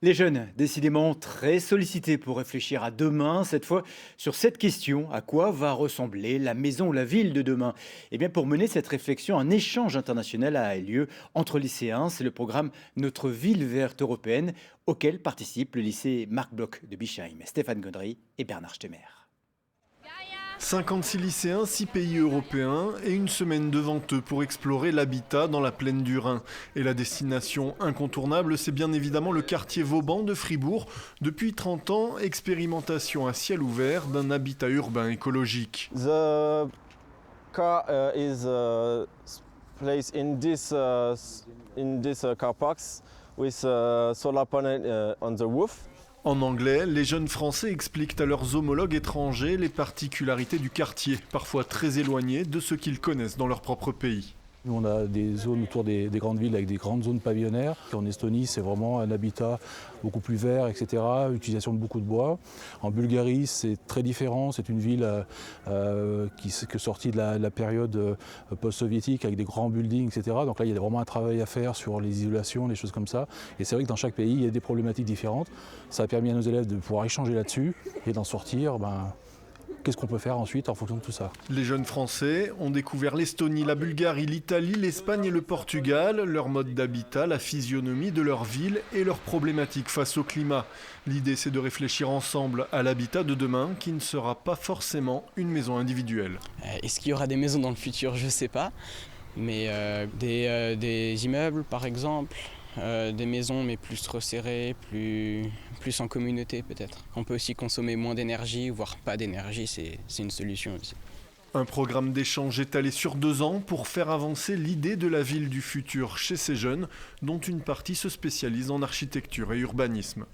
Les jeunes, décidément très sollicités pour réfléchir à demain, cette fois sur cette question, à quoi va ressembler la maison ou la ville de demain? Eh bien, pour mener cette réflexion, un échange international a lieu entre lycéens. C'est le programme Notre ville verte européenne, auquel participent le lycée Marc Bloch de Bischheim, Stéphane Gondry et Bernard Stemmer. 56 lycéens, 6 pays européens et une semaine devant eux pour explorer l'habitat dans la plaine du Rhin. Et la destination incontournable, c'est bien évidemment le quartier Vauban de Fribourg. Depuis 30 ans, expérimentation à ciel ouvert d'un habitat urbain écologique. The car is placed in this car parks with solar panel on the roof. En anglais, les jeunes Français expliquent à leurs homologues étrangers les particularités du quartier, parfois très éloignées de ce qu'ils connaissent dans leur propre pays. Nous, on a des zones autour des grandes villes avec des grandes zones pavillonnaires. En Estonie, c'est vraiment un habitat beaucoup plus vert, etc. Utilisation de beaucoup de bois. En Bulgarie, c'est très différent. C'est une ville qui est sortie de la période post-soviétique avec des grands buildings, etc. Donc là, il y a vraiment un travail à faire sur les isolations, les choses comme ça. Et c'est vrai que dans chaque pays, il y a des problématiques différentes. Ça a permis à nos élèves de pouvoir échanger là-dessus et d'en sortir. Qu'est-ce qu'on peut faire ensuite en fonction de tout ça? Les jeunes Français ont découvert l'Estonie, la Bulgarie, l'Italie, l'Espagne et le Portugal, leur mode d'habitat, la physionomie de leur ville et leurs problématiques face au climat. L'idée, c'est de réfléchir ensemble à l'habitat de demain qui ne sera pas forcément une maison individuelle. Est-ce qu'il y aura des maisons dans le futur? Je ne sais pas. Mais des immeubles, par exemple. Des maisons mais plus resserrées, plus en communauté peut-être. On peut aussi consommer moins d'énergie, voire pas d'énergie, c'est une solution aussi. Un programme d'échange étalé sur 2 ans pour faire avancer l'idée de la ville du futur chez ces jeunes, dont une partie se spécialise en architecture et urbanisme.